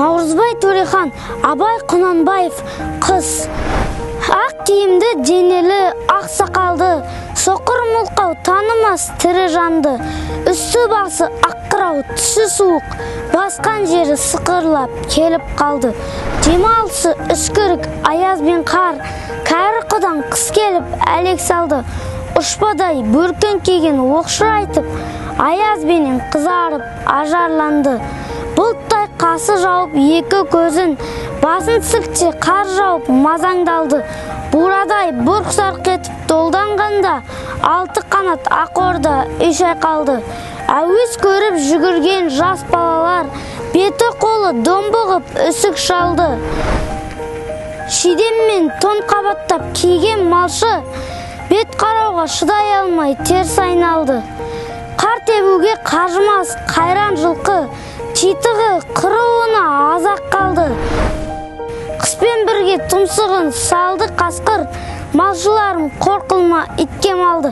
Наурызбай Төрехан, Абай Құнанбаев, қыз. Ақ киімді, денелі, ақ сақалды, соқыр мұлқау танымас тірі жанды. Үсті басы аққырау, түсі суық, басқан жері сықырлап келіп қалды. Демалысы үскірік, аяз бен қар, кәрі құдан қыс келіп әлек салды. Ұшпадай бөркен киген оқшыр айтып, аяз бенен қызарып ажарланды. Бұлттай қасы жауып екі көзін, басын сілкте қар жауып мазаңдалды. Бурадай бұрқ-сарқ етіп долданғанда, алты қанат ақ орда үй шайқалды. Әуес көріп жүгірген жас балалар, беті қолы домбығып үсік шалды. Шидеммен тон қабаттап киген малшы, бет қарауға шыдай алмай теріс айналды. Қар тебуге қажымас қайран жылқы, титығы қыруына азақ қалды. Қыспен бірге тұмсығын салды қасқыр, малшыларым қорқылма итке малды.